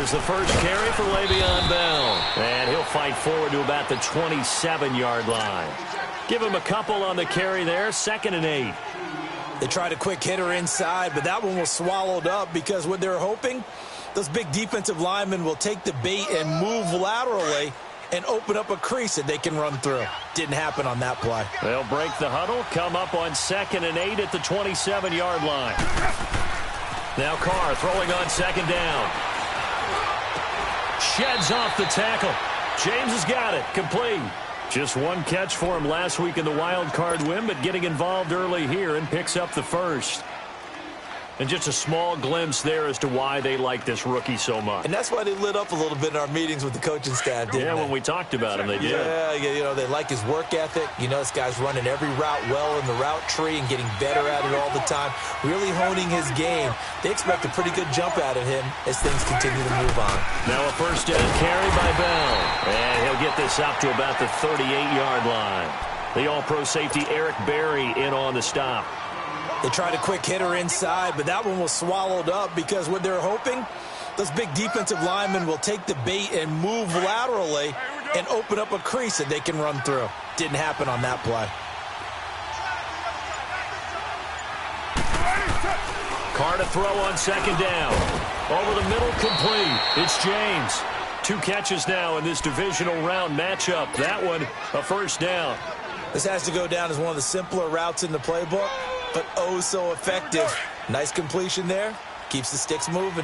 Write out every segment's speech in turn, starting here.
Here's the first carry for Le'Veon Bell. And he'll fight forward to about the 27-yard line. Give him a couple on the carry there, 2nd and 8. They tried a quick hitter inside, but that one was swallowed up because what they're hoping, those big defensive linemen will take the bait and move laterally and open up a crease that they can run through. Didn't happen on that play. They'll break the huddle, come up on 2nd and 8 at the 27-yard line. Now Carr throwing on 2nd down. Sheds off the tackle. James has got it. Complete. Just one catch for him last week in the wild card win, but getting involved early here and picks up the first. And just a small glimpse there as to why they like this rookie so much. And that's why they lit up a little bit in our meetings with the coaching staff, didn't they? When we talked about him, they did. Yeah, you know, they like his work ethic. You know, this guy's running every route well in the route tree and getting better at it all the time, really honing his game. They expect a pretty good jump out of him as things continue to move on. Now a first down carry by Bell. And he'll get this up to about the 38-yard line. The all-pro safety Eric Berry in on the stop. They tried a quick hitter inside, but that one was swallowed up because what they're hoping, those big defensive linemen will take the bait and move laterally and open up a crease that they can run through. Didn't happen on that play. Carr to throw on 2nd down. Over the middle, complete. It's James. 2 catches now in this divisional round matchup. That one, a first down. This has to go down as one of the simpler routes in the playbook, but oh so effective. Nice completion there. Keeps the sticks moving.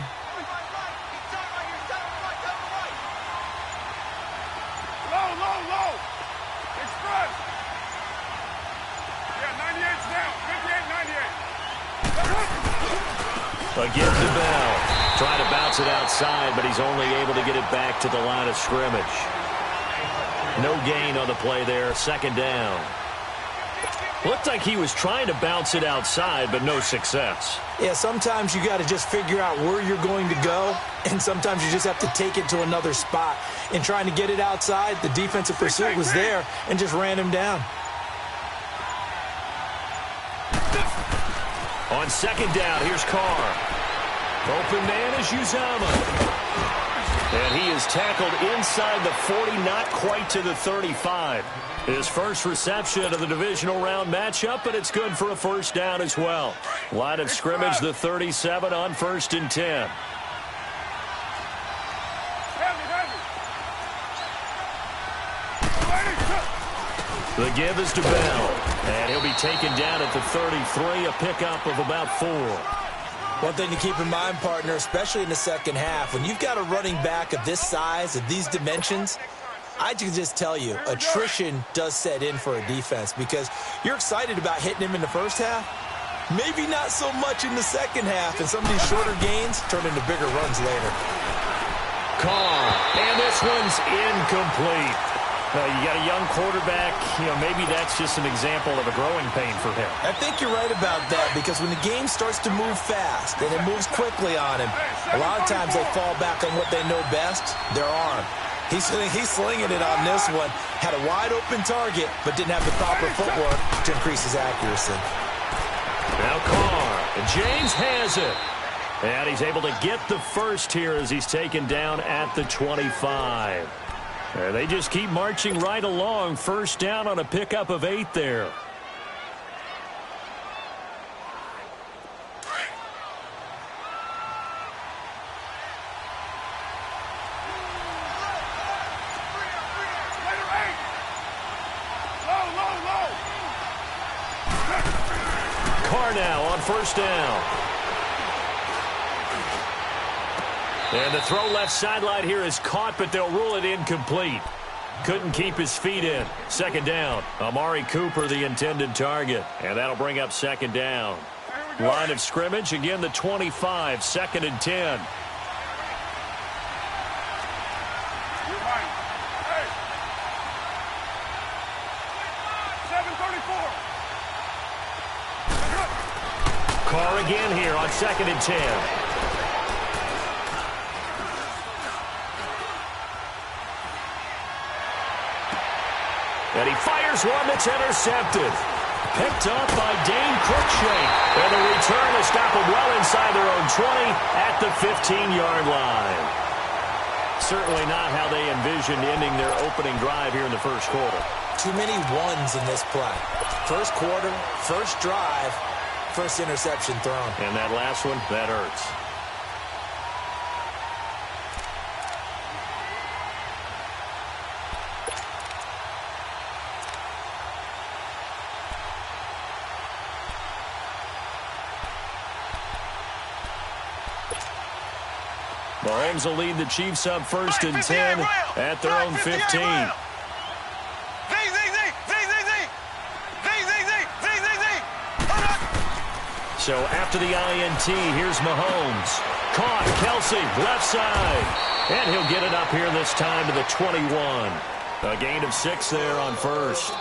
Low. Express. Yeah, 98's down. 58, 98. Again to Bell. Trying to bounce it outside, but he's only able to get it back to the line of scrimmage. No gain on the play there. 2nd down. Looked like he was trying to bounce it outside, but no success. Yeah, sometimes you got to just figure out where you're going to go, and sometimes you just have to take it to another spot. In trying to get it outside, the defensive pursuit was there and just ran him down. On 2nd down, here's Carr. Open man is Uzama. And he is tackled inside the 40, not quite to the 35. His first reception of the divisional round matchup, but it's good for a first down as well. Line of scrimmage, the 37 on 1st and 10. The give is to Bell. And he'll be taken down at the 33, a pickup of about 4. One thing to keep in mind, partner, especially in the second half, when you've got a running back of this size, of these dimensions, I can just tell you, attrition does set in for a defense because you're excited about hitting him in the first half. Maybe not so much in the second half, and some of these shorter gains turn into bigger runs later. Carr, and this one's incomplete. You got a young quarterback, maybe that's just an example of a growing pain for him. I think you're right about that because when the game starts to move fast and it moves quickly on him, a lot of times they fall back on what they know best, their arm. He's slinging it on this one. Had a wide open target, but didn't have the proper footwork to increase his accuracy. Now Carr, and James has it. And he's able to get the first here as he's taken down at the 25. And they just keep marching right along. First down on a pickup of 8 there. Carr now on first down. And the throw left sideline here is caught, but they'll rule it incomplete. Couldn't keep his feet in. 2nd down. Amari Cooper, the intended target. And that'll bring up 2nd down. Line of scrimmage, again the 25, 2nd and 10. Carr again here on 2nd and 10. And he fires one that's intercepted. Picked up by Dane Cruikshank. And the return will stop him well inside their own 20 at the 15-yard line. Certainly not how they envisioned ending their opening drive here in the first quarter. Too many ones in this play. First quarter, first drive, first interception thrown. And that last one, that hurts. Mahomes will lead the Chiefs up first and 10 at their own 15. So after the INT, here's Mahomes. Caught, Kelsey, left side. And he'll get it up here this time to the 21. A gain of 6 there on first.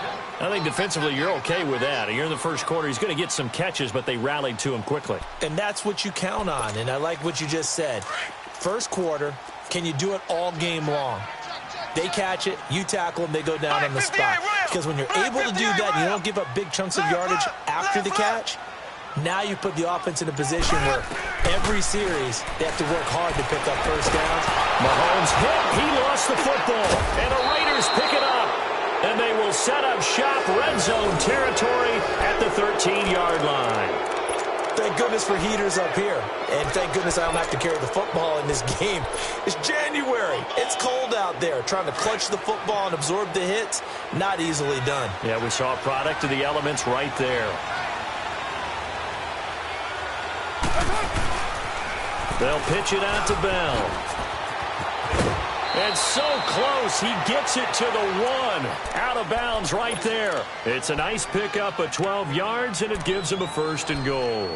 I think defensively you're okay with that. Here in the first quarter, he's going to get some catches, but they rallied to him quickly. And that's what you count on, and I like what you just said. First quarter, can you do it all game long? They catch it, you tackle them, they go down on the spot. Because when you're able to do that and you don't give up big chunks of yardage after the catch, now you put the offense in a position where every series they have to work hard to pick up first downs. Mahomes hit. He lost the football. And the Raiders pick it up. And they will set up shop red zone territory at the 13-yard line. Thank goodness for heaters up here. And thank goodness I don't have to carry the football in this game. It's January. It's cold out there. Trying to clutch the football and absorb the hits, not easily done. Yeah, we saw a product of the elements right there. They'll pitch it out to Bell. And so close, he gets it to the 1. Out of bounds right there. It's a nice pickup of 12 yards, and it gives him a first and goal.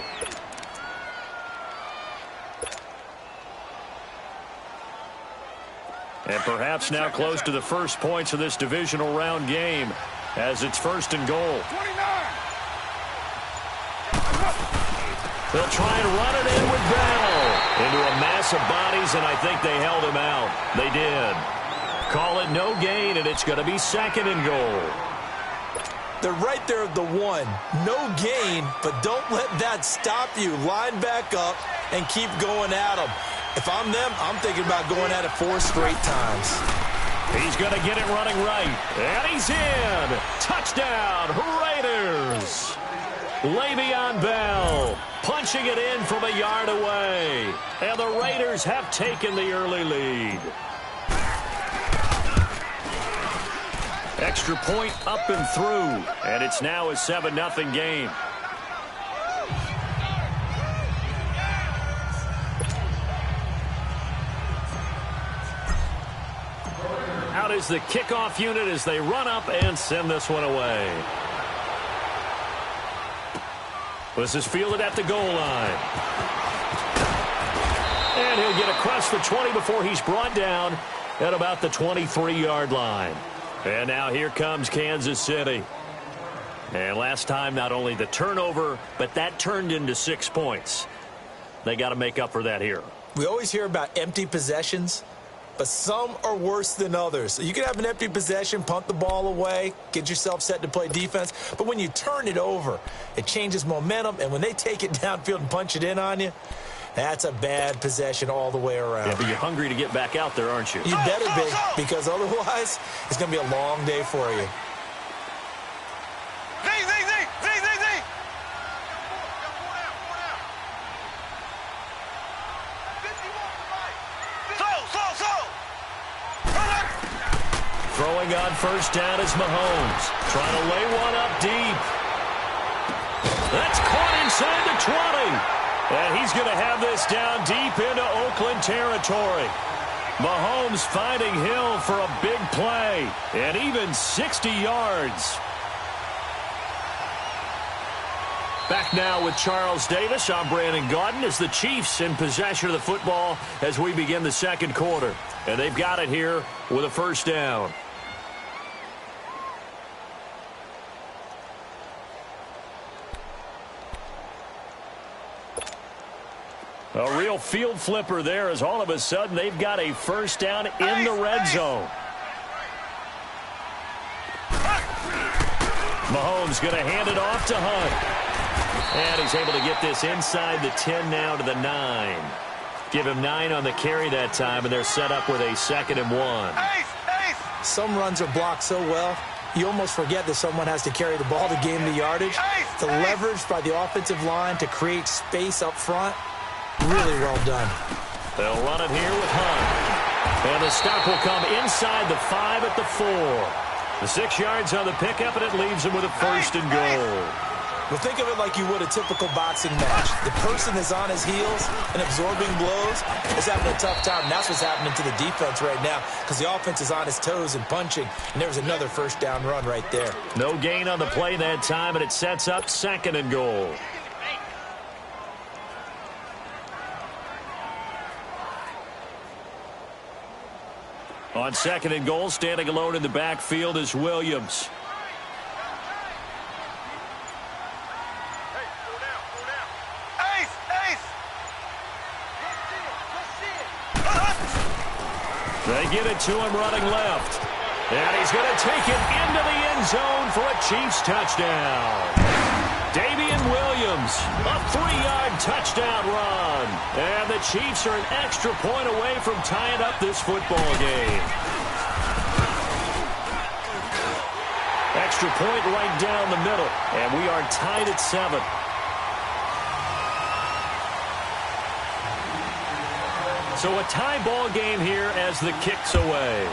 And perhaps now close to the first points of this divisional round game as it's first and goal. 29. They'll try and run it in with Bell. Into a mass of bodies, and I think they held him out. They did. Call it no gain, and it's going to be second and goal. They're right there at the 1. No gain, but don't let that stop you. Line back up and keep going at them. If I'm them, I'm thinking about going at it 4 straight times. He's going to get it running right. And he's in. Touchdown, Raiders. Le'Veon Bell punching it in from a yard away. And the Raiders have taken the early lead. Extra point up and through. And it's now a 7-0 game. Out is the kickoff unit as they run up and send this one away. This is fielded at the goal line. And he'll get across the 20 before he's brought down at about the 23-yard line. And now here comes Kansas City. And last time, not only the turnover, but that turned into 6 points. They got to make up for that here. We always hear about empty possessions, but some are worse than others. You can have an empty possession, punt the ball away, get yourself set to play defense. But when you turn it over, it changes momentum. And when they take it downfield and punch it in on you, that's a bad possession all the way around. Yeah, but you're hungry to get back out there, aren't you? You better be, because otherwise it's going to be a long day for you. Throwing on first down is Mahomes. Trying to lay one up deep. That's caught inside the 20. And he's going to have this down deep into Oakland territory. Mahomes finding Hill for a big play. And even 60 yards. Back now with Charles Davis. I'm Brandon Gaudin as the Chiefs in possession of the football as we begin the second quarter. And they've got it here with a first down. A real field flipper there as all of a sudden they've got a first down in the red zone. Mahomes going to hand it off to Hunt. And he's able to get this inside the 10 now to the 9. Give him 9 on the carry that time, and they're set up with a 2nd and 1. Some runs are blocked so well, you almost forget that someone has to carry the ball to gain the yardage. The leverage by the offensive line to create space up front, really well done. They'll run it here with Hunt. And the stop will come inside the 5 at the 4. The 6 yards on the pickup, and it leaves them with a 1st and goal. Well, think of it like you would a typical boxing match. The person is on his heels and absorbing blows is having a tough time. And that's what's happening to the defense right now because the offense is on his toes and punching. And there's another 1st down run right there. No gain on the play that time, and it sets up 2nd and goal. On 2nd and goal, standing alone in the backfield is Williams. They get it to him running left. And he's going to take it into the end zone for a Chiefs touchdown. Damian Williams, a 3-yard touchdown run. And the Chiefs are an extra point away from tying up this football game. Extra point right down the middle. And we are tied at 7. So a tie ball game here as the kick's away.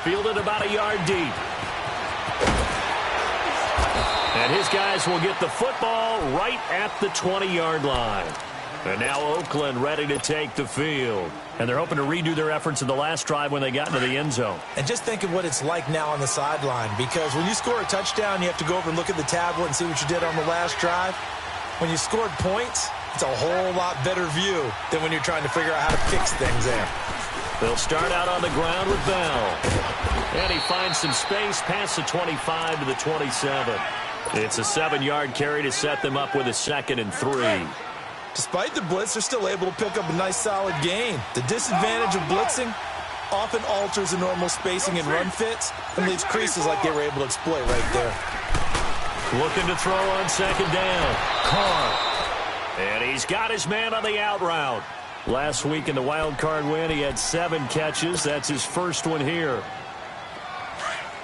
Fielded about a yard deep. And his guys will get the football right at the 20-yard line. And now Oakland ready to take the field. And they're hoping to redo their efforts in the last drive when they got into the end zone. And just think of what it's like now on the sideline. Because when you score a touchdown, you have to go over and look at the tablet and see what you did on the last drive. When you scored points, it's a whole lot better view than when you're trying to figure out how to fix things there. They'll start out on the ground with Bell. And he finds some space past the 25 to the 27. It's a 7-yard carry to set them up with a 2nd and 3. Despite the blitz, they're still able to pick up a nice solid gain. The disadvantage of blitzing often alters the normal spacing and run fits and leaves creases like they were able to exploit right there. Looking to throw on 2nd down. Carr. And he's got his man on the out route. Last week in the wild card win, he had 7 catches. That's his first one here.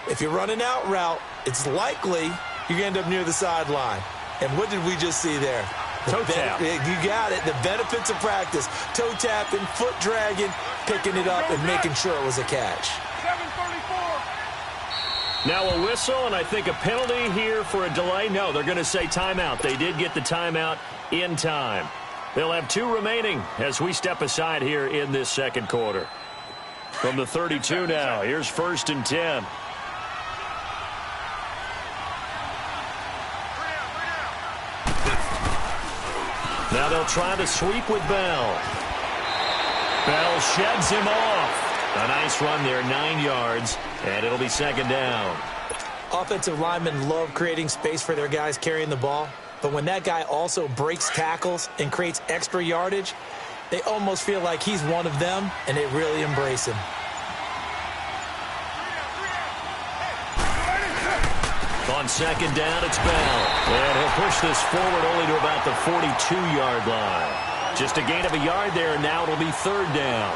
If you run an out route, it's likely you're going to end up near the sideline. And what did we just see there? Toe tap. You got it. The benefits of practice. Toe tapping, foot dragging, picking it up, and making sure it was a catch. 7:34. Now a whistle, and I think a penalty here for a delay. No, they're going to say timeout. They did get the timeout in time. They'll have 2 remaining as we step aside here in this 2nd quarter. From the 32 now, here's 1st and 10. Now they'll try the sweep with Bell. Bell sheds him off. A nice run there, 9 yards, and it'll be 2nd down. Offensive linemen love creating space for their guys carrying the ball, but when that guy also breaks tackles and creates extra yardage, they almost feel like he's one of them, and they really embrace him. On 2nd down, it's Bell. And he'll push this forward only to about the 42-yard line. Just a gain of a yard there, and now it'll be 3rd down.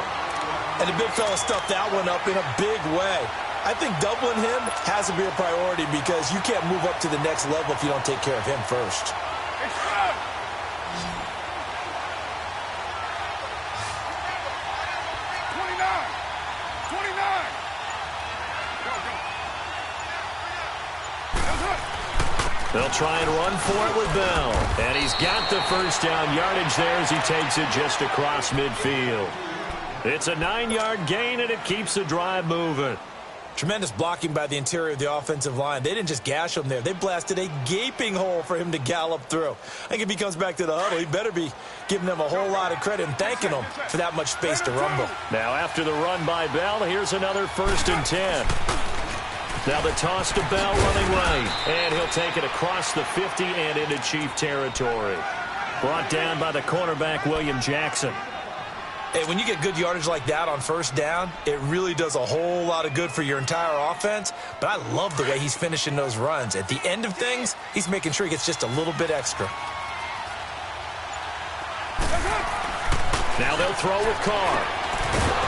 And the big fella stuffed that one up in a big way. I think doubling him has to be a priority because you can't move up to the next level if you don't take care of him first. They'll try and run for it with Bell. And he's got the 1st down yardage there as he takes it just across midfield. It's a 9-yard gain, and it keeps the drive moving. Tremendous blocking by the interior of the offensive line. They didn't just gash him there. They blasted a gaping hole for him to gallop through. I think if he comes back to the huddle, he better be giving them a whole lot of credit and thanking them for that much space to rumble. Now after the run by Bell, here's another 1st and 10. Now the toss to Bell running right. And he'll take it across the 50 and into Chief territory. Brought down by the cornerback, William Jackson. Hey, when you get good yardage like that on 1st down, it really does a whole lot of good for your entire offense. But I love the way he's finishing those runs. At the end of things, he's making sure he gets just a little bit extra. throw with Carr.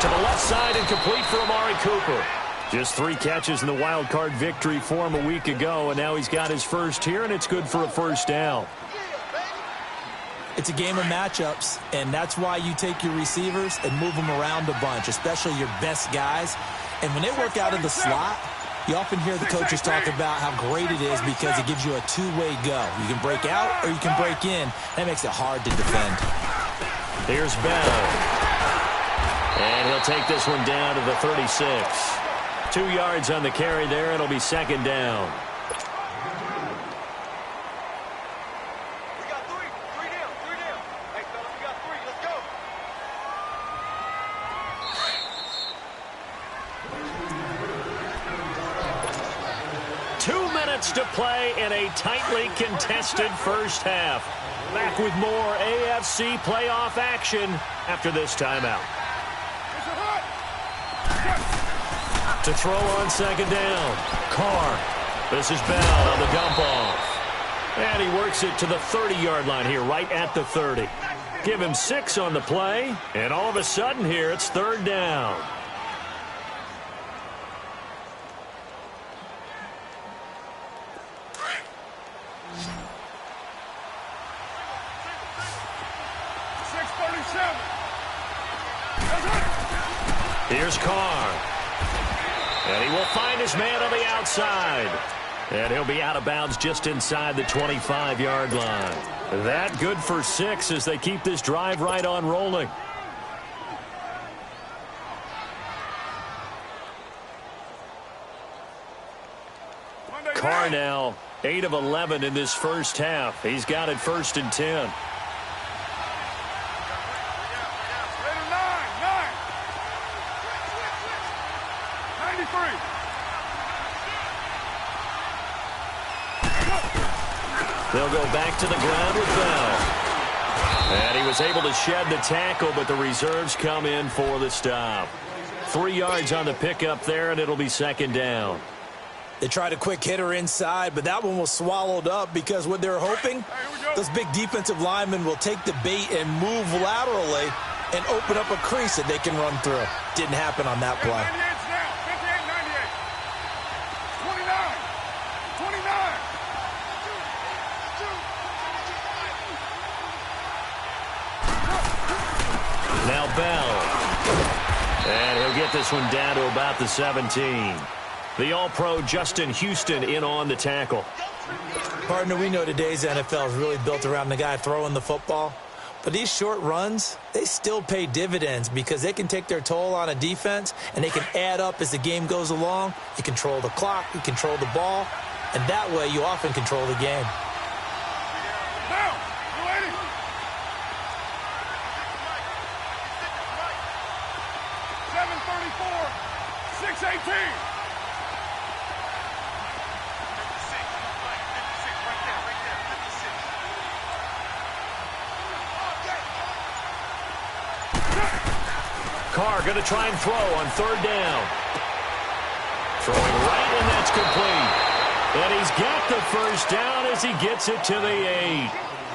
To the left side and complete for Amari Cooper. Just 3 catches in the wild card victory for him a week ago, and now he's got his first here, and it's good for a first down. It's a game of matchups, and that's why you take your receivers and move them around a bunch, especially your best guys. And when they work out of the slot, you often hear the coaches talk about how great it is because it gives you a two-way go. You can break out or you can break in. That makes it hard to defend. Here's Bell. And he'll take this one down to the 36. 2 yards on the carry there. It'll be second down. We got three. 3 down. Hey, fellas, we got 3. Let's go. 2 minutes to play in a tightly contested first half. Back with more AFC playoff action after this timeout. To throw on second down. Carr. This is Bell on the dump off. And he works it to the 30-yard line here, right at the 30. Give him 6 on the play, and all of a sudden here, it's third down. Here's Carr. And he will find his man on the outside. And he'll be out of bounds just inside the 25-yard line. That good for 6 as they keep this drive right on rolling. Carr now 8 of 11 in this first half. He's got it 1st and 10. They'll go back to the ground with Bell. And he was able to shed the tackle, but the reserves come in for the stop. 3 yards on the pickup there, and it'll be second down. They tried a quick hitter inside, but that one was swallowed up because what they're hoping, those big defensive linemen will take the bait and move laterally and open up a crease that they can run through. Didn't happen on that play. 28, 98, 29. Now Bell. And he'll get this one down to about the 17. The All-Pro Justin Houston in on the tackle. Partner, we know today's NFL is really built around the guy throwing the football. But these short runs, they still pay dividends because they can take their toll on a defense and they can add up as the game goes along. You control the clock, you control the ball, and that way you often control the game. Now, you ready? 7:34, 6:18. Carr going to try and throw on third down. Throwing right, and that's complete. And he's got the first down as he gets it to the 8.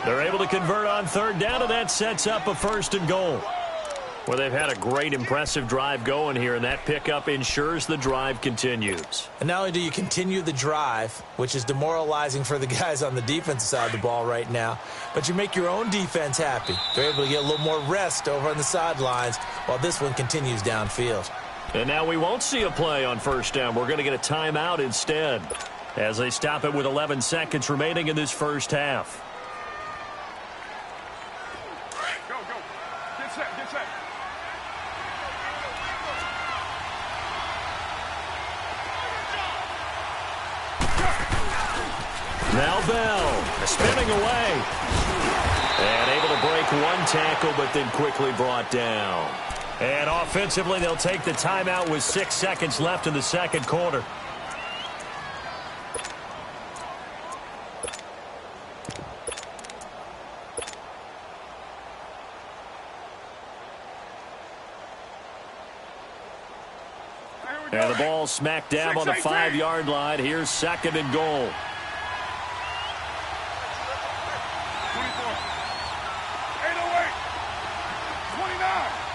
They're able to convert on third down, and that sets up a 1st and goal. Well, they've had a great, impressive drive going here, and that pickup ensures the drive continues. And not only do you continue the drive, which is demoralizing for the guys on the defensive side of the ball right now, but you make your own defense happy. They're able to get a little more rest over on the sidelines while this one continues downfield. And now we won't see a play on first down. We're going to get a timeout instead as they stop it with 11 seconds remaining in this first half. Go. Get set. Now Bell spinning away. And able to break one tackle, but then quickly brought down. And offensively, they'll take the timeout with 6 seconds left in the second quarter. And the ball smack dab on the 5-yard line. Here's 2nd and goal. 24, 808, 29.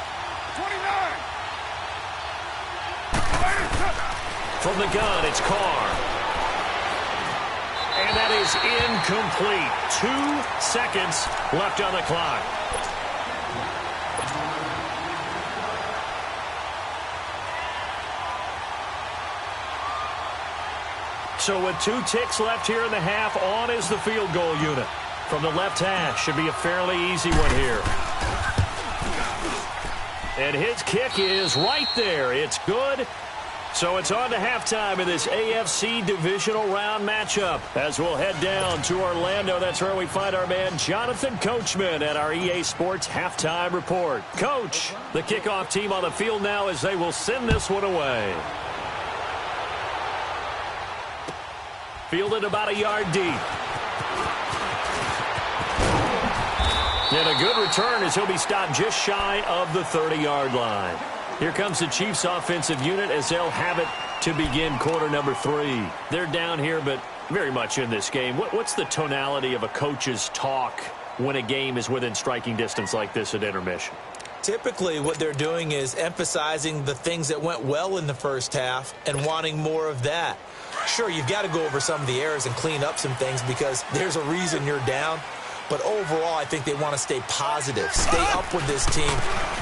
From the gun, it's Carr. And that is incomplete. 2 seconds left on the clock. So with 2 ticks left here in the half, on is the field goal unit. From the left hash, should be a fairly easy one here. And his kick is right there. It's good. So it's on to halftime in this AFC divisional round matchup. As we'll head down to Orlando, that's where we find our man Jonathan Coachman at our EA Sports Halftime Report. Coach, the kickoff team on the field now as they will send this one away. Fielded about a yard deep. And a good return as he'll be stopped just shy of the 30-yard line. Here comes the Chiefs offensive unit as they'll have it to begin quarter number 3. They're down here, but very much in this game. What's the tonality of a coach's talk when a game is within striking distance like this at intermission? Typically, what they're doing is emphasizing the things that went well in the first half and wanting more of that. Sure, you've got to go over some of the errors and clean up some things because there's a reason you're down. But overall, I think they want to stay positive, stay up with this team.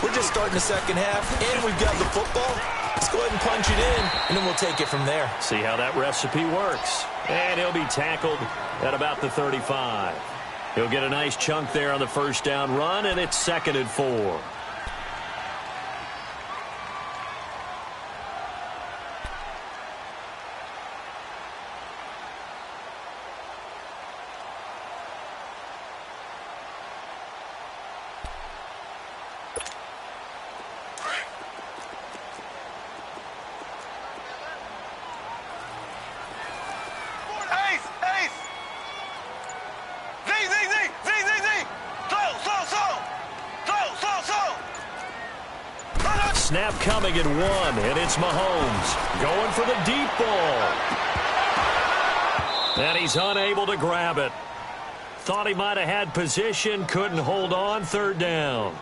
We're just starting the second half, and we've got the football. Let's go ahead and punch it in, and then we'll take it from there. See how that recipe works. And he'll be tackled at about the 35. He'll get a nice chunk there on the first down run, and it's 2nd and 4. Snap coming at 1, and it's Mahomes going for the deep ball. And he's unable to grab it. Thought he might have had position, couldn't hold on, 3rd down.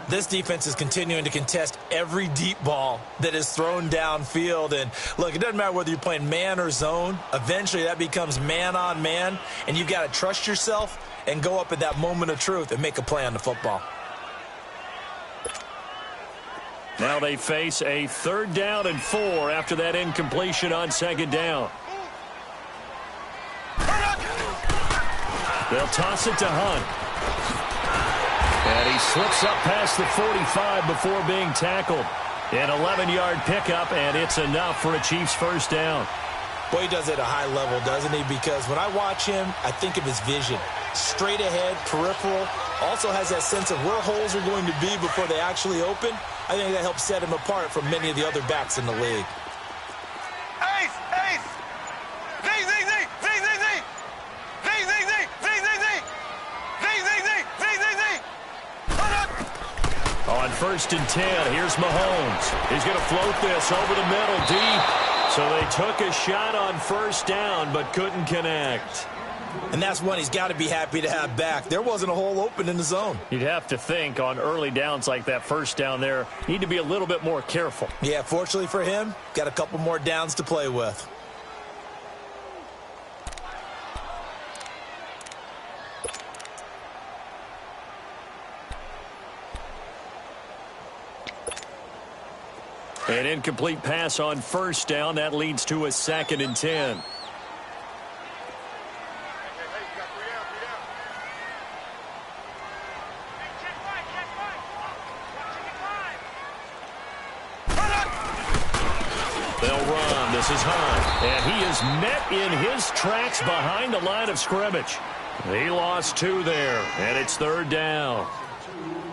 This defense is continuing to contest every deep ball that is thrown downfield. And, look, it doesn't matter whether you're playing man or zone. Eventually that becomes man on man, and you've got to trust yourself and go up at that moment of truth and make a play on the football. Now they face a 3rd down and 4 after that incompletion on 2nd down. They'll toss it to Hunt. And he slips up past the 45 before being tackled. An 11-yard pickup, and it's enough for a Chiefs first down. Boy, he does it at a high level, doesn't he? Because when I watch him, I think of his vision. Straight ahead, peripheral. Also has that sense of where holes are going to be before they actually open. I think that helps set him apart from many of the other backs in the league. Ace! Ace! Z, Z, Z! Z, Z, Z! Z, Z, Z! Z, Z, Z! Z, Z, Z! Z, Z, Z! On 1st and 10, here's Mahomes. He's going to float this over the middle deep. So they took a shot on 1st down, but couldn't connect. And that's one he's got to be happy to have back. There wasn't a hole open in the zone. You'd have to think on early downs like that 1st down there, need to be a little bit more careful. Yeah, fortunately for him, got a couple more downs to play with. An incomplete pass on 1st down. That leads to a 2nd and 10. They'll run. This is Hunt. And he is met in his tracks behind the line of scrimmage. He lost 2 there, and it's 3rd down.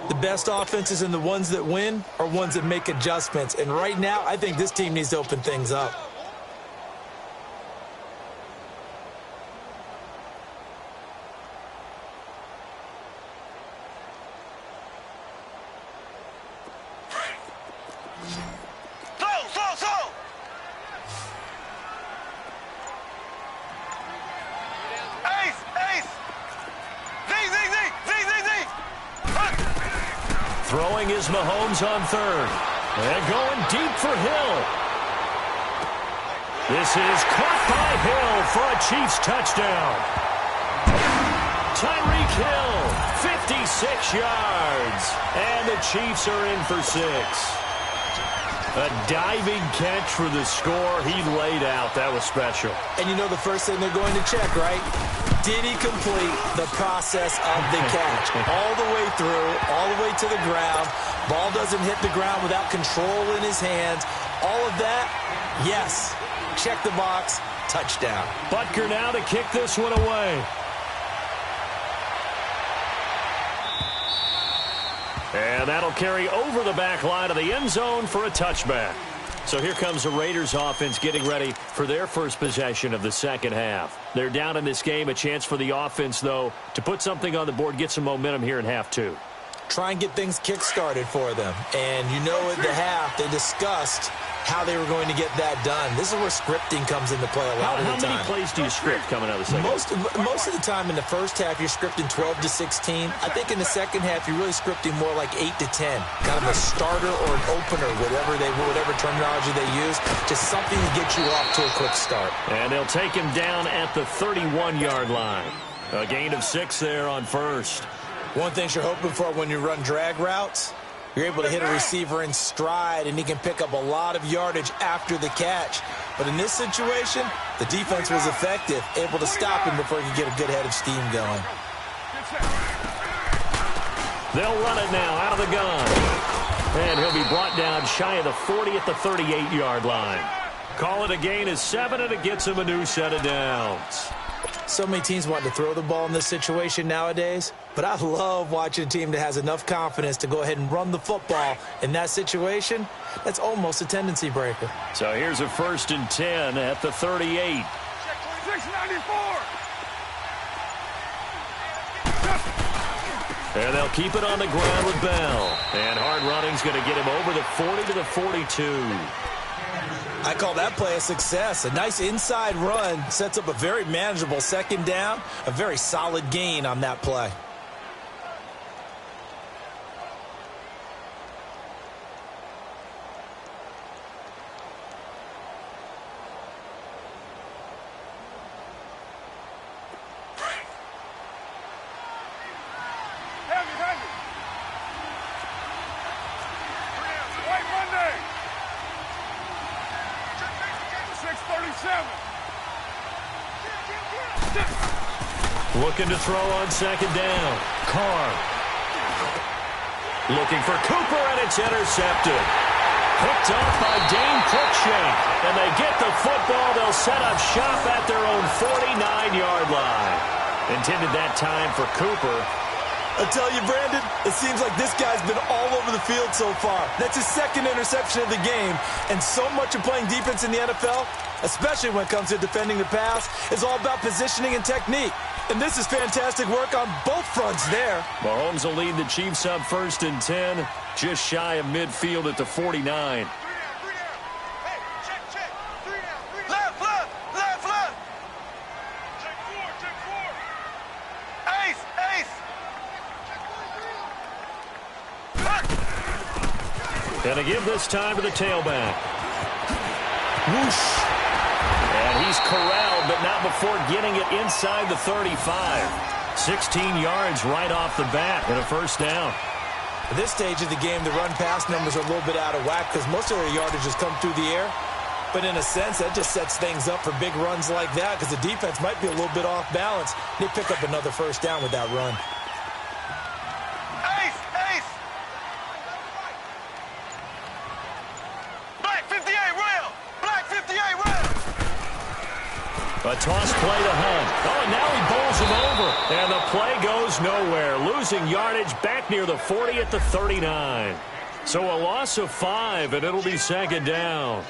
The best offenses and the ones that win are ones that make adjustments. And right now, I think this team needs to open things up. Throwing is Mahomes on 3rd. And going deep for Hill. This is caught by Hill for a Chiefs touchdown. Tyreek Hill, 56 yards. And the Chiefs are in for 6. A diving catch for the score. He laid out. That was special. And you know the first thing they're going to check, right? Did he complete the process of the catch? All the way through, all the way to the ground. Ball doesn't hit the ground without control in his hands. All of that, yes. Check the box, touchdown. Butker now to kick this one away. And that'll carry over the back line of the end zone for a touchback. So here comes the Raiders offense getting ready for their first possession of the second half. They're down in this game. A chance for the offense, though, to put something on the board, get some momentum here in half 2. Try and get things kick-started for them. And you know at the half, they discussed how they were going to get that done. This is where scripting comes into play a lot of the time. How many plays do you script coming out of the second half? Most of the time in the first half, you're scripting 12 to 16. I think in the second half, you're really scripting more like 8 to 10. Kind of a starter or an opener, whatever terminology they use. Just something to get you off to a quick start. And they'll take him down at the 31-yard line. A gain of 6 there on first. One thing you're hoping for when you run drag routes, you're able to hit a receiver in stride, and he can pick up a lot of yardage after the catch. But in this situation, the defense was effective, able to stop him before he could get a good head of steam going. They'll run it now out of the gun. And he'll be brought down shy of the 40 at the 38-yard line. Call it a gain of 7, and it gets him a new set of downs. So many teams want to throw the ball in this situation nowadays, but I love watching a team that has enough confidence to go ahead and run the football. In that situation, that's almost a tendency breaker. So here's a 1st and 10 at the 38. And they'll keep it on the ground with Bell. And hard running's going to get him over the 40 to the 42. I call that play a success. A nice inside run sets up a very manageable second down, a very solid gain on that play. Looking to throw on second down. Carr. Looking for Cooper, and it's intercepted. Picked off by Dane Cruikshank. And they get the football. They'll set up shop at their own 49-yard line. Intended that time for Cooper. I tell you, Brandon, it seems like this guy's been all over the field so far. That's his second interception of the game. And so much of playing defense in the NFL, especially when it comes to defending the pass, is all about positioning and technique. And this is fantastic work on both fronts there. Mahomes will lead the Chiefs up 1st and 10, just shy of midfield at the 49. And to give this time to the tailback. Whoosh. And he's corralled, but not before getting it inside the 35. 16 yards right off the bat and a 1st down. At this stage of the game, the run-pass numbers are a little bit out of whack because most of their yardage has come through the air. But in a sense, that just sets things up for big runs like that because the defense might be a little bit off balance. They pick up another 1st down with that run. A toss play to Hunt. Oh, and now he bowls him over. And the play goes nowhere. Losing yardage back near the 40 at the 39. So a loss of 5, and it'll be 2nd down.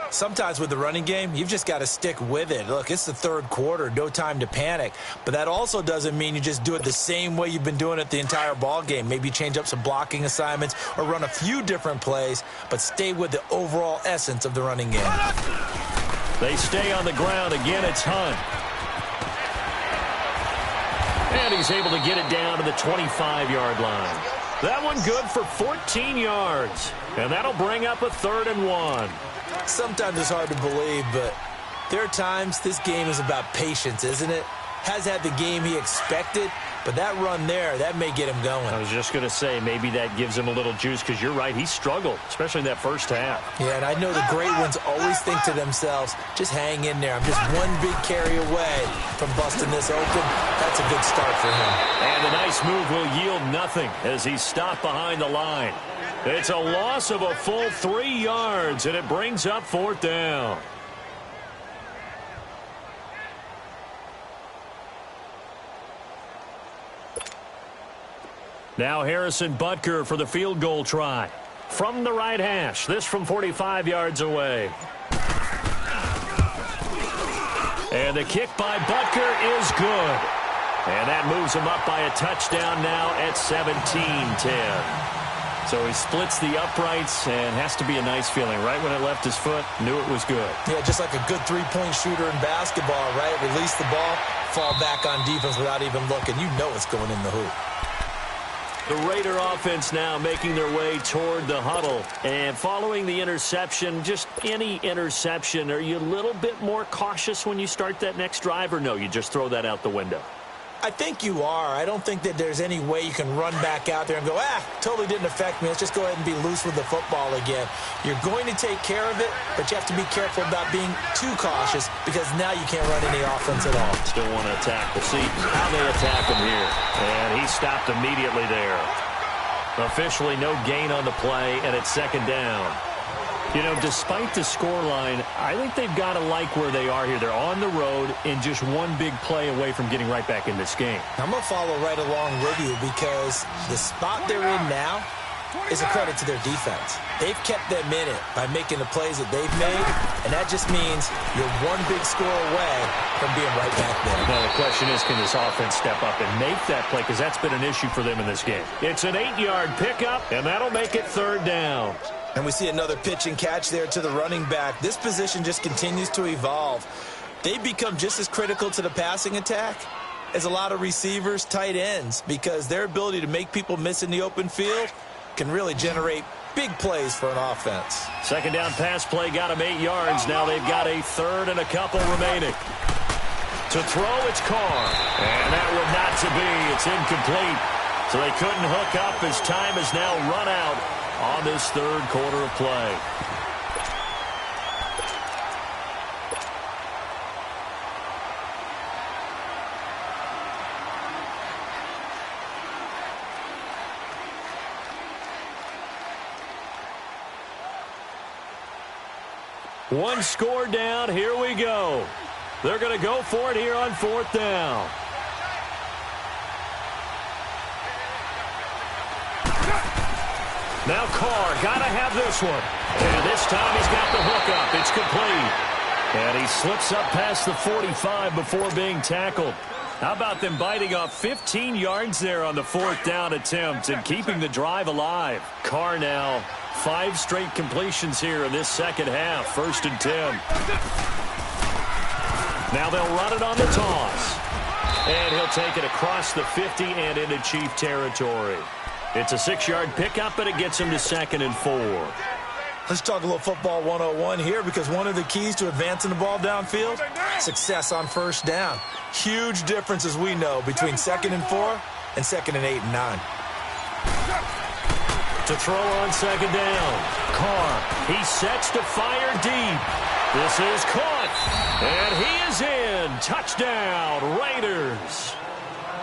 Sometimes with the running game, you've just got to stick with it. Look, it's the 3rd quarter, no time to panic. But that also doesn't mean you just do it the same way you've been doing it the entire ball game. Maybe change up some blocking assignments or run a few different plays, but stay with the overall essence of the running game. They stay on the ground. Again, it's Hunt. And he's able to get it down to the 25-yard line. That one good for 14 yards. And that'll bring up a 3rd and 1. Sometimes it's hard to believe, but There are times this game is about patience, isn't it? Has had the game he expected, but that run there, that may get him going. I was just going to say, maybe that gives him a little juice, because you're right, he struggled, especially in that first half. Yeah, and I know the great ones always think to themselves, just hang in there. I'm just one big carry away from busting this open. That's a good start for him. And the nice move will yield nothing as he's stopped behind the line. It's a loss of a full 3 yards, and it brings up 4th down. Now Harrison Butker for the field goal try. From the right hash, this from 45 yards away. And the kick by Butker is good. And that moves him up by a touchdown now at 17-10. So he splits the uprights, and has to be a nice feeling. Right when it left his foot, knew it was good. Yeah, just like a good three-point shooter in basketball, right? Release the ball, fall back on defense without even looking. You know it's going in the hoop. The Raider offense now making their way toward the huddle. And following the interception, just any interception, are you a little bit more cautious when you start that next drive, or no, you just throw that out the window? I think you are. I don't think that there's any way you can run back out there and go, totally didn't affect me. Let's just go ahead and be loose with the football again. You're going to take care of it, but you have to be careful about being too cautious, because now you can't run any offense at all. Still want to attack. We'll see how they attack him here. And he stopped immediately there. Officially no gain on the play, and it's 2nd down. You know, despite the scoreline, I think they've got to like where they are here. They're on the road and just one big play away from getting right back in this game. I'm going to follow right along with you, because the spot they're in now is a credit to their defense. They've kept them in it by making the plays that they've made, and that just means you're one big score away from being right back there. Now, the question is, can this offense step up and make that play? Because that's been an issue for them in this game. It's an 8-yard pickup, and that'll make it 3rd down. And we see another pitch and catch there to the running back. This position just continues to evolve. They've become just as critical to the passing attack as a lot of receivers, tight ends, because their ability to make people miss in the open field can really generate big plays for an offense. 2nd down pass play got them 8 yards. Now they've got a 3rd and a couple remaining. To throw, it's Carr. And that one not to be. It's incomplete. So they couldn't hook up as time has now run out on this 3rd quarter of play. One score down. Here we go. They're going to go for it here on 4th down. Now Carr, got to have this one. And this time he's got the hook up. It's complete. And he slips up past the 45 before being tackled. How about them biting off 15 yards there on the 4th down attempt and keeping the drive alive? Carr now 5 straight completions here in this 2nd half. 1st and 10. Now they'll run it on the toss. And he'll take it across the 50 and into Chief territory. It's a 6-yard pickup, but it gets him to 2nd and 4. Let's talk a little football 101 here, because one of the keys to advancing the ball downfield, success on 1st down. Huge difference, as we know, between 2nd and 4 and 2nd and 8 and 9. To throw on 2nd down. Carr, he sets to fire deep. This is caught. And he is in. Touchdown, Raiders.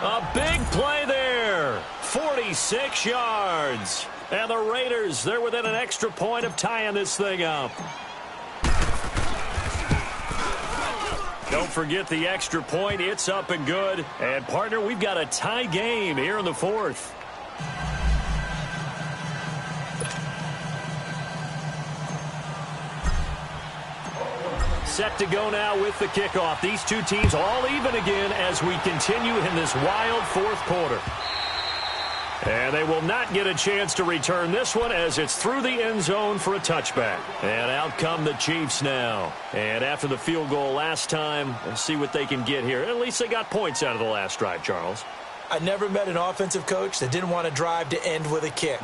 A big play there. 46 yards. And the Raiders, they're within an extra point of tying this thing up. Don't forget the extra point. It's up and good. And, partner, we've got a tie game here in the 4th. Set to go now with the kickoff. These two teams all even again as we continue in this wild 4th quarter. And they will not get a chance to return this one as it's through the end zone for a touchback. And out come the Chiefs now. And after the field goal last time, let's see what they can get here. At least they got points out of the last drive, Charles. I never met an offensive coach that didn't want to drive to end with a kick.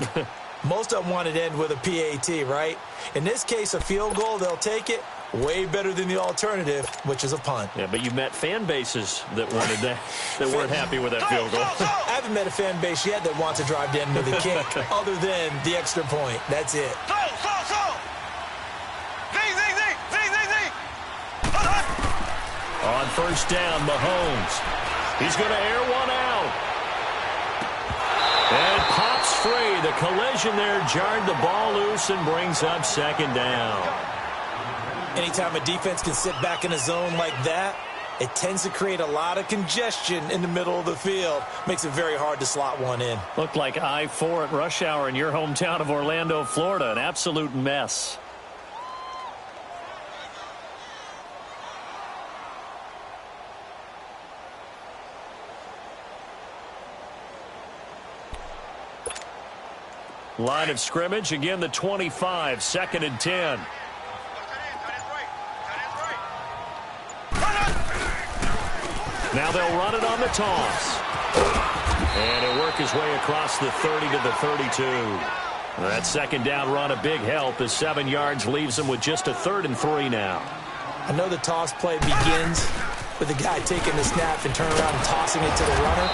Most of them wanted to end with a PAT, right? In this case, a field goal, they'll take it. Way better than the alternative, which is a punt. Yeah, but you met fan bases that wanted that weren't happy with that field goal. I haven't met a fan base yet that wants to drive down with a kick other than the extra point. That's it. On first down, Mahomes. He's going to air one out. And pops free. The collision there jarred the ball loose and brings up second down. Anytime a defense can sit back in a zone like that, it tends to create a lot of congestion in the middle of the field. Makes it very hard to slot one in. Looked like I-4 at rush hour in your hometown of Orlando, Florida. An absolute mess. Line of scrimmage, again the 25, 2nd and 10. Now they'll run it on the toss. And he'll work his way across the 30 to the 32. That second down run, a big help as 7 yards leaves him with just a 3rd and 3 now. I know the toss play begins with the guy taking the snap and turning around and tossing it to the runner.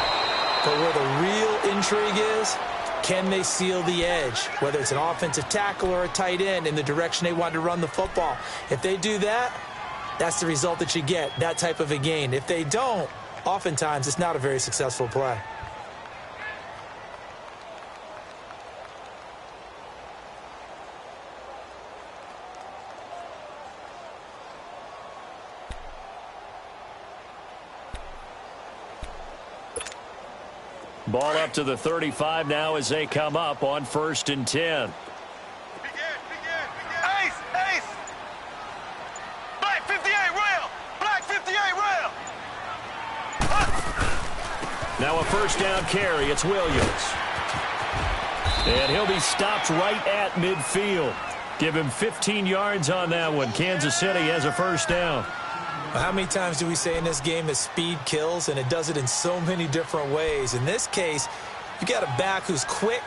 But where the real intrigue is, can they seal the edge, whether it's an offensive tackle or a tight end, in the direction they want to run the football? If they do that, that's the result that you get, that type of a gain. If they don't, oftentimes it's not a very successful play. Ball up to the 35 now as they come up on 1st and 10. Ace! Black 58 rail! Black 58 rail! Now a first down carry. It's Williams. And he'll be stopped right at midfield. Give him 15 yards on that one. Kansas City has a first down. How many times do we say in this game that speed kills, and it does it in so many different ways? In this case, you got a back who's quick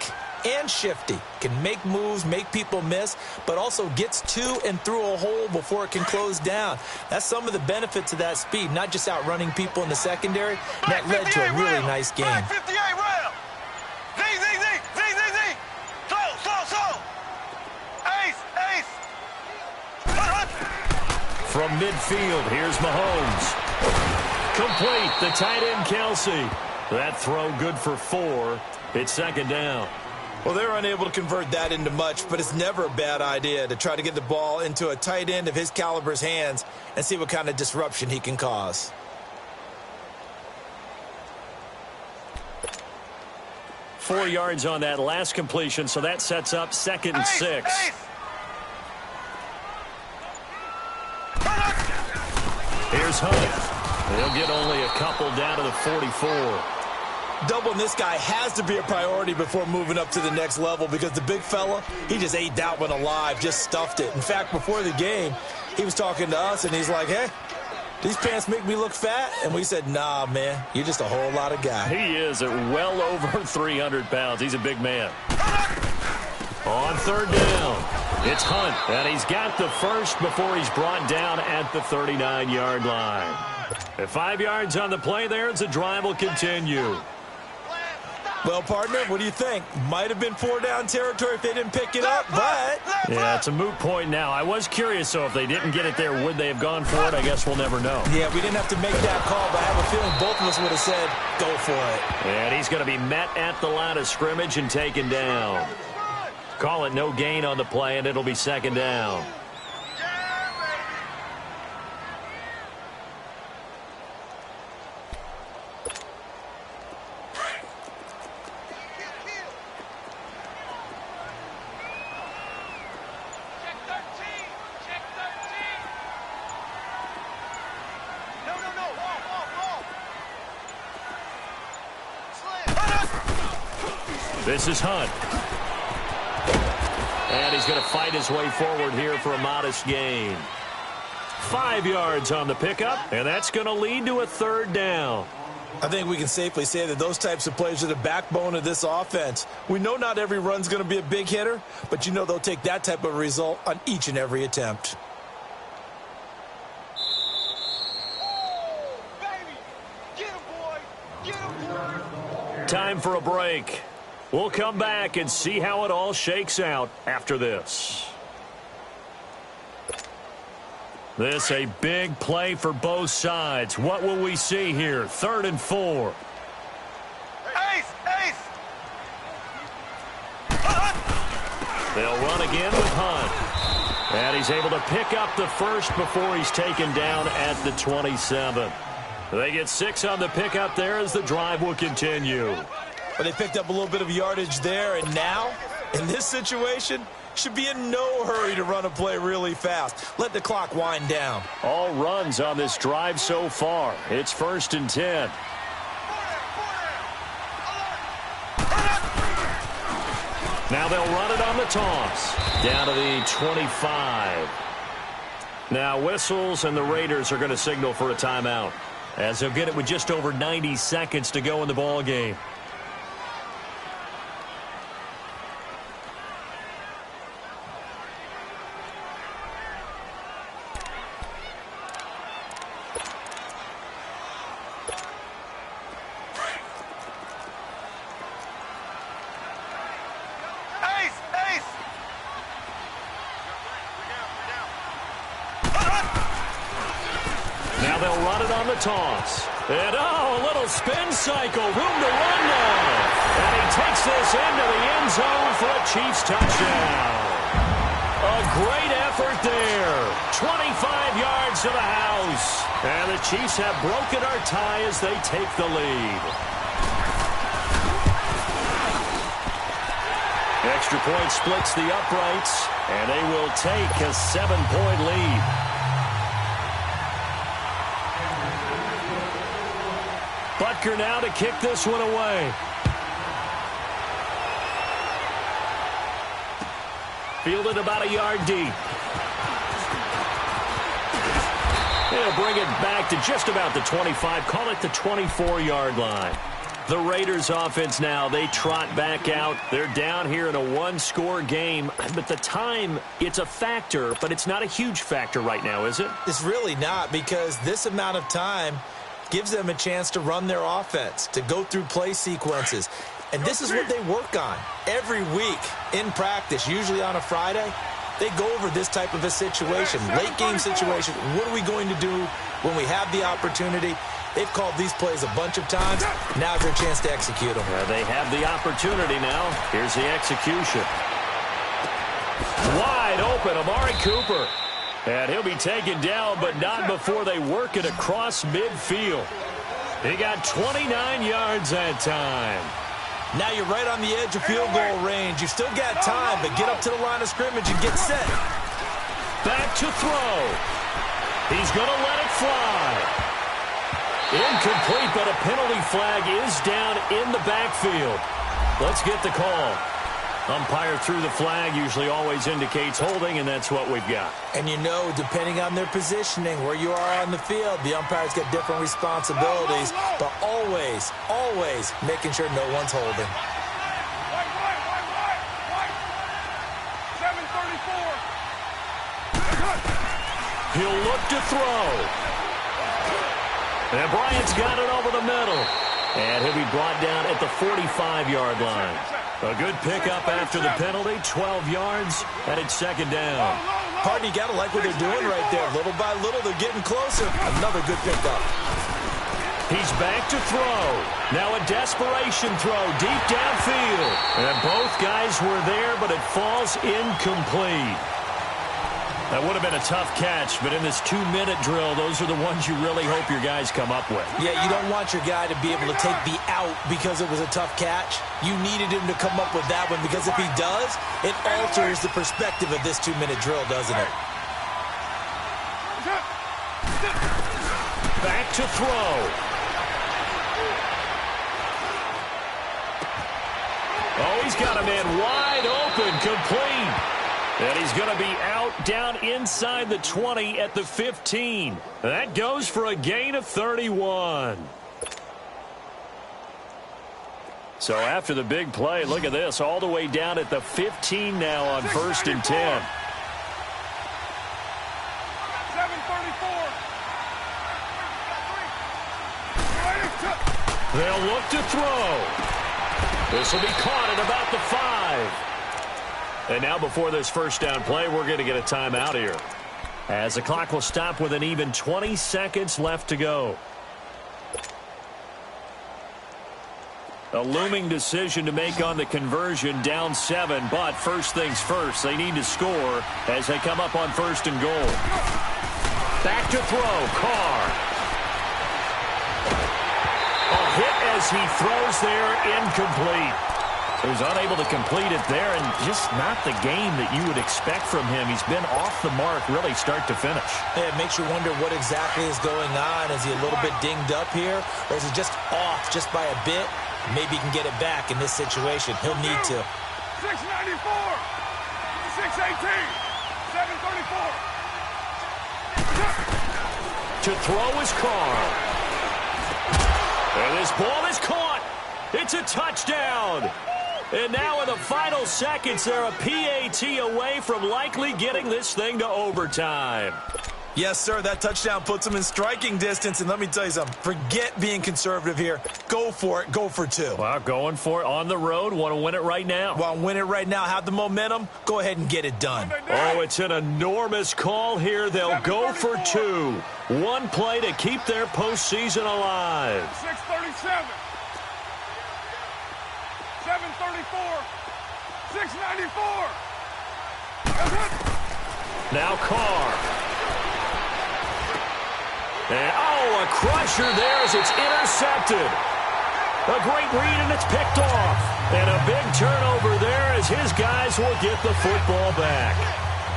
and shifty, can make moves, make people miss, but also gets to and through a hole before it can close down. That's some of the benefits of that speed, not just outrunning people in the secondary. That led to a really nice game. Black 58 rail! Z! Slow! Ace! From midfield, here's Mahomes. Complete, the tight end Kelsey. That throw good for 4. It's 2nd down. Well, they're unable to convert that into much, but it's never a bad idea to try to get the ball into a tight end of his caliber's hands and see what kind of disruption he can cause. Four yards on that last completion, so that sets up 2nd and 6. Here's Hunt. He'll get only a couple down to the 44. Doubling this guy has to be a priority before moving up to the next level, because the big fella, he just ate that one alive, just stuffed it. In fact, before the game, he was talking to us, and he's like, hey, these pants make me look fat? And we said, nah, man, you're just a whole lot of guy. He is at well over 300 pounds. He's a big man. On 3rd down, it's Hunt, and he's got the first before he's brought down at the 39-yard line. At 5 yards on the play there, the drive will continue. Well, partner, what do you think? Might have been 4-down territory if they didn't pick it up, but... Yeah, it's a moot point now. I was curious, so if they didn't get it there, would they have gone for it? I guess we'll never know. Yeah, we didn't have to make that call, but I have a feeling both of us would have said, go for it. And he's going to be met at the line of scrimmage and taken down. Call it no gain on the play, and it'll be 2nd down. This is Hunt. And he's going to fight his way forward here for a modest gain. 5 yards on the pickup, and that's going to lead to a 3rd down. I think we can safely say that those types of plays are the backbone of this offense. We know not every run's going to be a big hitter, but you know they'll take that type of result on each and every attempt. Time for a break. We'll come back and see how it all shakes out after this. This a big play for both sides. What will we see here? 3rd and 4. Ace! Ace! They'll run again with Hunt. And he's able to pick up the first before he's taken down at the 27. They get 6 on the pickup there as the drive will continue. Well, they picked up a little bit of yardage there, and now, in this situation, should be in no hurry to run a play really fast. Let the clock wind down. All runs on this drive so far. It's 1st and 10. Now they'll run it on the toss. Down to the 25. Now whistles, and the Raiders are going to signal for a timeout, as they'll get it with just over 90 seconds to go in the ball game. Now they'll run it on the toss. And, a little spin cycle. Room to run now. And he takes this into the end zone for a Chiefs touchdown. A great effort there. 25 yards to the house. And the Chiefs have broken our tie as they take the lead. Extra point splits the uprights, and they will take a 7-point lead. Butker now to kick this one away. Fielded about a yard deep. He'll bring it back to just about the 25. Call it the 24-yard line. The Raiders offense now, they trot back out. They're down here in a one-score game. But the time, it's a factor, but it's not a huge factor right now, is it? It's really not, because this amount of time gives them a chance to run their offense, to go through play sequences. And this is what they work on every week in practice, usually on a Friday. They go over this type of a situation, late-game situation. What are we going to do when we have the opportunity? They've called these plays a bunch of times. Now's their chance to execute them. They have the opportunity now. Here's the execution. Wide open, Amari Cooper. And he'll be taken down, but not before they work it across midfield. He got 29 yards that time. Now you're right on the edge of field goal range. You've still got time, but get up to the line of scrimmage and get set. Back to throw. He's going to let it fly. Incomplete, but a penalty flag is down in the backfield. Let's get the call. Umpire threw the flag, usually always indicates holding, and that's what we've got. And you know, depending on their positioning, where you are on the field, the umpire's got different responsibilities, but always, always making sure no one's holding. White. 7:34. He'll look to throw. And Bryant's got it over the middle. And he'll be brought down at the 45-yard line. A good pickup after the penalty, 12 yards, and it's second down. Harden, you got to like what they're doing right there. Little by little, they're getting closer. Another good pickup. He's back to throw. Now a desperation throw deep downfield. And both guys were there, but it falls incomplete. That would have been a tough catch, but in this 2-minute drill, those are the ones you really hope your guys come up with. Yeah, you don't want your guy to be able to take the out because it was a tough catch. You needed him to come up with that one, because if he does, it alters the perspective of this 2-minute drill, doesn't it? Back to throw. Oh, he's got a man wide open, complete. And he's going to be out down inside the 20 at the 15. That goes for a gain of 31. So after the big play, look at this, all the way down at the 15 now on 1st and 10. 7:34. They'll look to throw. This will be caught at about the 5. And now before this first down play, we're going to get a timeout here, as the clock will stop with an even 20 seconds left to go. A looming decision to make on the conversion, down 7, but first things first, they need to score as they come up on 1st and goal. Back to throw, Carr. A hit as he throws there, incomplete. He was unable to complete it there, and just not the game that you would expect from him. He's been off the mark, really, start to finish. Yeah, it makes you wonder what exactly is going on. Is he a little bit dinged up here, or is he just off just by a bit? Maybe he can get it back in this situation. He'll need to. 694, 618, 734. To throw is Carr. And this ball is caught. It's a touchdown. And now in the final seconds, they're a PAT away from likely getting this thing to overtime. Yes, sir, that touchdown puts him in striking distance. And let me tell you something, forget being conservative here. Go for it. Go for 2. Well, going for it on the road. Want to win it right now. Want to win it right now. Have the momentum. Go ahead and get it done. Oh, it's an enormous call here. They'll go for 2. One play to keep their postseason alive. 637, 734, 694. Now Carr. And, a crusher there as it's intercepted. A great read, and it's picked off. And a big turnover there as his guys will get the football back.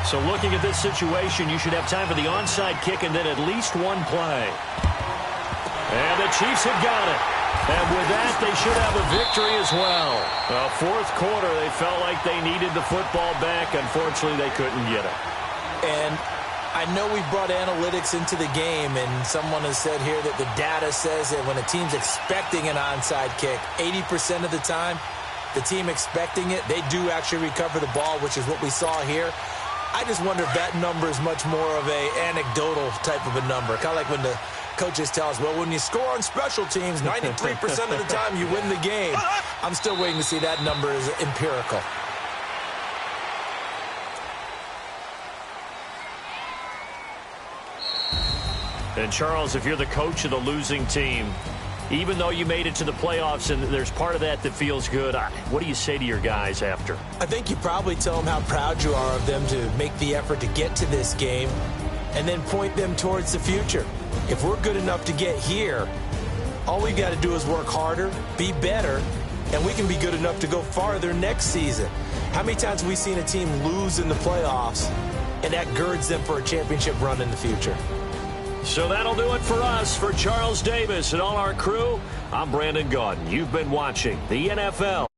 So looking at this situation, you should have time for the onside kick and then at least one play. And the Chiefs have got it. And with that, they should have a victory as well. Fourth quarter, they felt like they needed the football back. Unfortunately, they couldn't get it. And I know we brought analytics into the game, and someone has said here that the data says that when a team's expecting an onside kick, 80% of the time, the team expecting it, they do actually recover the ball, which is what we saw here. I just wonder if that number is much more of a anecdotal type of a number, kind of like when the coaches tell us, well, when you score on special teams, 93% of the time you win the game. I'm still waiting to see that number is empirical. And, Charles, if you're the coach of the losing team, even though you made it to the playoffs and there's part of that that feels good, what do you say to your guys after? I think you probably tell them how proud you are of them to make the effort to get to this game and then point them towards the future. If we're good enough to get here, all we got to do is work harder, be better, and we can be good enough to go farther next season. How many times have we seen a team lose in the playoffs, and that girds them for a championship run in the future? So that'll do it for us. For Charles Davis and all our crew, I'm Brandon Gaudin. You've been watching the NFL